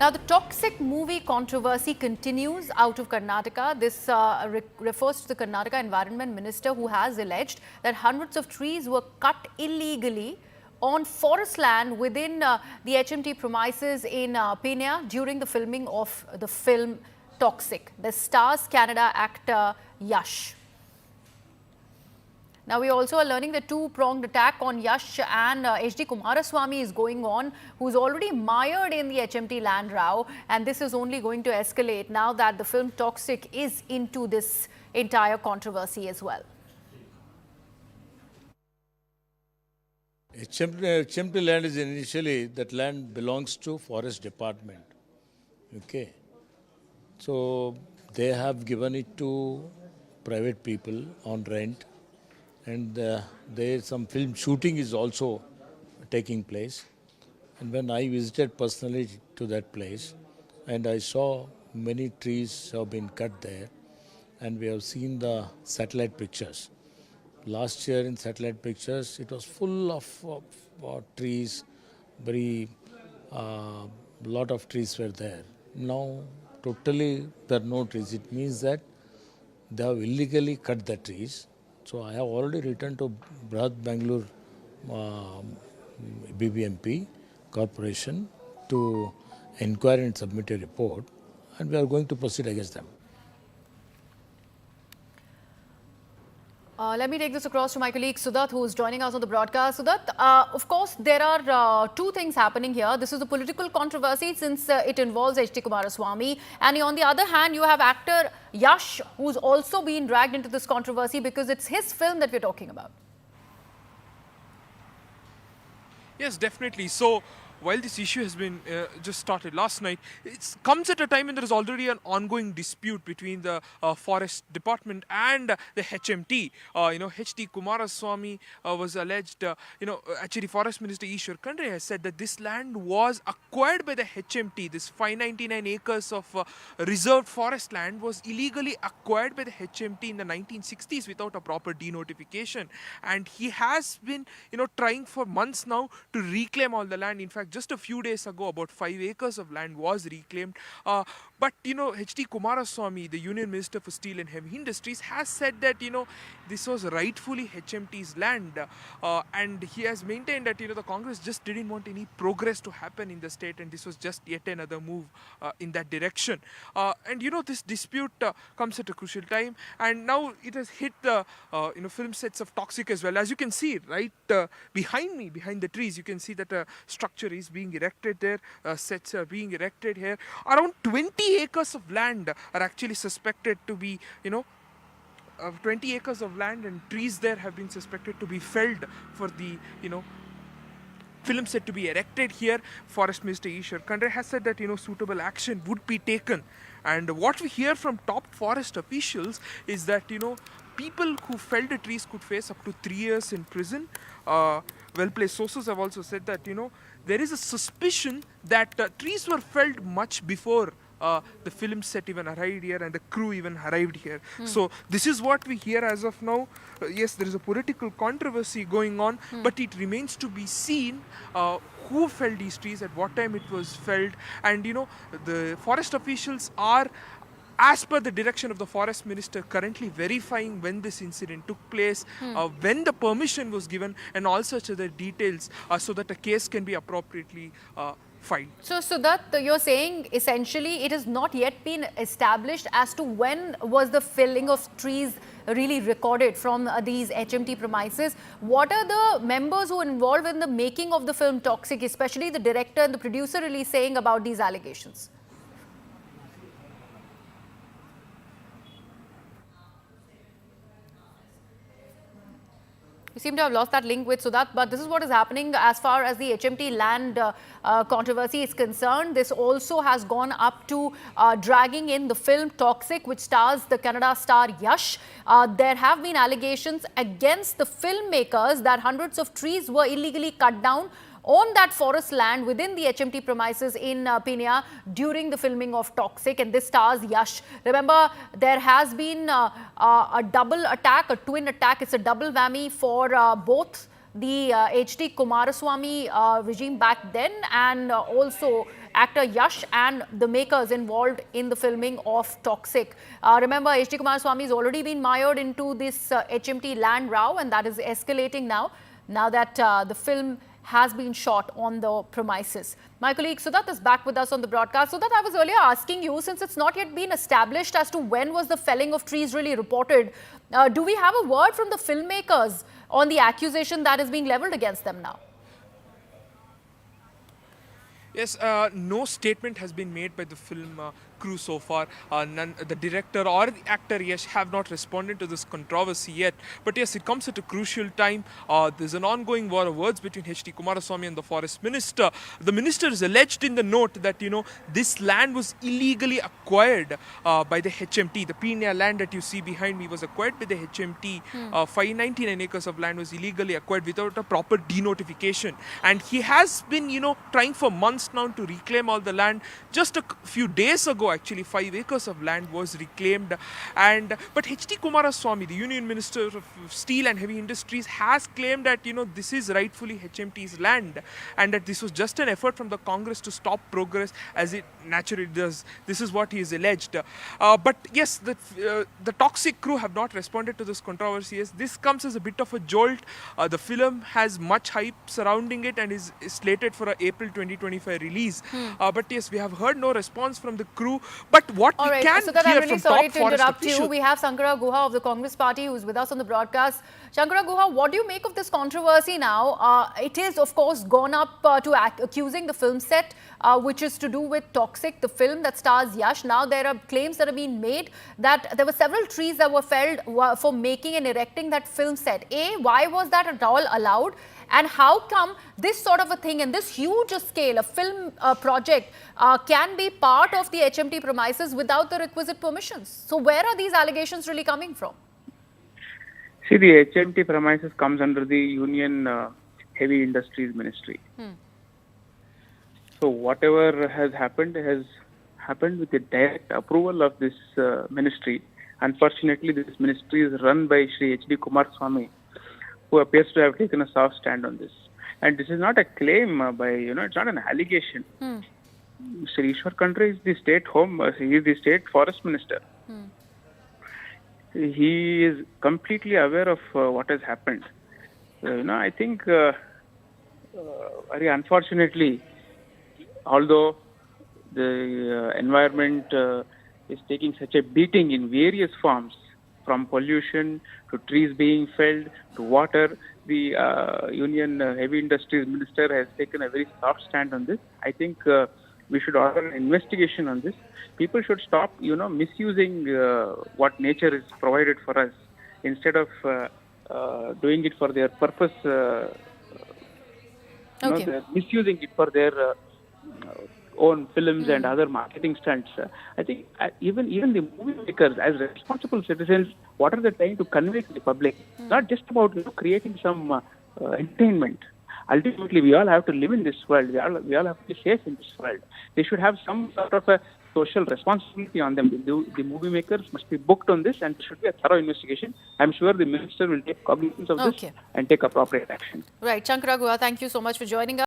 Now, the toxic movie controversy continues out of Karnataka. This refers to the Karnataka Environment Minister, who has alleged that hundreds of trees were cut illegally on forest land within the HMT premises in Pune during the filming of the film Toxic. This stars Canada actor Yash. Now, we also are learning the two-pronged attack on Yash and HD Kumaraswamy is going on, who's already mired in the HMT land row, and this is only going to escalate now that the film Toxic is into this entire controversy as well. HMT land is initially, that land belongs to Forest Department. Okay. So they have given it to private people on rent, and there some film shooting is also taking place. And when I visited personally to that place, and I saw many trees have been cut there, and we have seen the satellite pictures. Last year in satellite pictures, it was full of trees, very lot of trees were there. Now, totally there are no trees. It means that they have illegally cut the trees. So I have already written to Brahat Bangalore BBMP Corporation to inquire and submit a report, and we are going to proceed against them. Let me take this across to my colleague Sudat, who is joining us on the broadcast. Sudat, of course, there are two things happening here. This is a political controversy since it involves HD Kumaraswamy. And on the other hand, you have actor Yash, who's also been dragged into this controversy because it's his film that we're talking about. Yes, definitely. So, while this issue has been just started last night, it comes at a time when there is already an ongoing dispute between the Forest Department and the HMT. HD Kumaraswamy was alleged, actually Forest Minister Ishwar Khandre has said that this land was acquired by the HMT. This 599 acres of reserved forest land was illegally acquired by the HMT in the 1960s without a proper denotification. And he has been, trying for months now to reclaim all the land. In fact, just a few days ago, about 5 acres of land was reclaimed. But, HD Kumaraswamy, the Union Minister for Steel and Heavy Industries, has said that, this was rightfully HMT's land. And he has maintained that, the Congress just didn't want any progress to happen in the state, and this was just yet another move in that direction. And, this dispute comes at a crucial time, and now it has hit the, film sets of Toxic as well. As you can see, right behind me, behind the trees, you can see that a structure is being erected there, sets are being erected here. Around 20 acres of land are actually suspected to be, 20 acres of land and trees there have been suspected to be felled for the, film set to be erected here. Forest Minister Ishwar Khandre has said that, suitable action would be taken. And what we hear from top forest officials is that, people who felled the trees could face up to 3 years in prison. Well-placed sources have also said that, there is a suspicion that trees were felled much before the film set even arrived here and the crew even arrived here. So this is what we hear as of now. Yes, there is a political controversy going on, but it remains to be seen who felled these trees, at what time it was felled. And the forest officials are, as per the direction of the Forest Minister, currently verifying when this incident took place, when the permission was given, and all such other details, so that a case can be appropriately filed. So, Sudat, you're saying essentially it has not yet been established as to when was the felling of trees really recorded from these HMT premises. What are the members who are involved in the making of the film Toxic, especially the director and the producer, really saying about these allegations? We seem to have lost that link with Sudat, but this is what is happening as far as the HMT land controversy is concerned. This also has gone up to dragging in the film Toxic, which stars the Kannada star Yash. There have been allegations against the filmmakers that hundreds of trees were illegally cut down on that forest land within the HMT premises in Pune during the filming of Toxic, and this stars Yash. Remember, there has been a double attack, a twin attack. It's a double whammy for both the HD Kumaraswamy regime back then and also actor Yash and the makers involved in the filming of Toxic. Remember, H.D. Kumaraswamy has already been mired into this HMT land row, and that is escalating now that the film has been shot on the premises. My colleague Sudat is back with us on the broadcast. Sudat, I was earlier asking you, since it's not yet been established as to when was the felling of trees really reported, do we have a word from the filmmakers on the accusation that is being leveled against them now? Yes, no statement has been made by the film crew so far. The director or the actor Yash have not responded to this controversy yet. But yes, it comes at a crucial time. There's an ongoing war of words between H.D. Kumaraswamy and the Forest Minister. The minister is alleged in the note that, this land was illegally acquired by the HMT. The Pina land that you see behind me was acquired by the HMT. 599 acres of land was illegally acquired without a proper denotification. And he has been, trying for months now to reclaim all the land. Just a few days ago, actually, 5 acres of land was reclaimed. But H.D. Kumaraswamy, the Union Minister of Steel and Heavy Industries, has claimed that, this is rightfully HMT's land and that this was just an effort from the Congress to stop progress, as it naturally does. This is what he is alleged. But yes, the Toxic crew have not responded to this controversy. Yes, this comes as a bit of a jolt. The film has much hype surrounding it and is slated for an April 2025 release. But yes, we have heard no response from the crew. But what All we right, can so that hear I'm really from sorry top to forest interrupt you. officials. We have Shankara Guha of the Congress Party who's with us on the broadcast. Shankara Guha, what do you make of this controversy now? It is, of course, gone up to accusing the film set, which is to do with Toxic, the film that stars Yash. Now there are claims that have been made that there were several trees that were felled for making and erecting that film set. A, why was that at all allowed? And how come this sort of a thing and this huge scale, a film project, can be part of the HMT premises without the requisite permissions? So where are these allegations really coming from? See, the HMT premises comes under the Union Heavy Industries Ministry. So whatever has happened with the direct approval of this ministry. Unfortunately, this ministry is run by Shri H.D. Kumaraswamy, who appears to have taken a soft stand on this. And this is not a claim it's not an allegation. Shri Ishwar Khandre is the state he is the state forest minister. He is completely aware of what has happened. I think, very unfortunately, although the environment is taking such a beating in various forms, from pollution to trees being felled to water, the Union Heavy Industries Minister has taken a very soft stand on this. I think we should order an investigation on this. People should stop, misusing what nature is provided for us instead of doing it for their purpose. They're misusing it for their own films and other marketing stunts. I think even the movie makers, as responsible citizens, what are they trying to convey to the public? Not just about creating some entertainment. Ultimately, we all have to live in this world. We all have to be safe in this world. They should have some sort of a social responsibility on them. The movie makers must be booked on this, and there should be a thorough investigation. I'm sure the minister will take cognizance of this and take appropriate action. Right, Shankara Guha, thank you so much for joining us.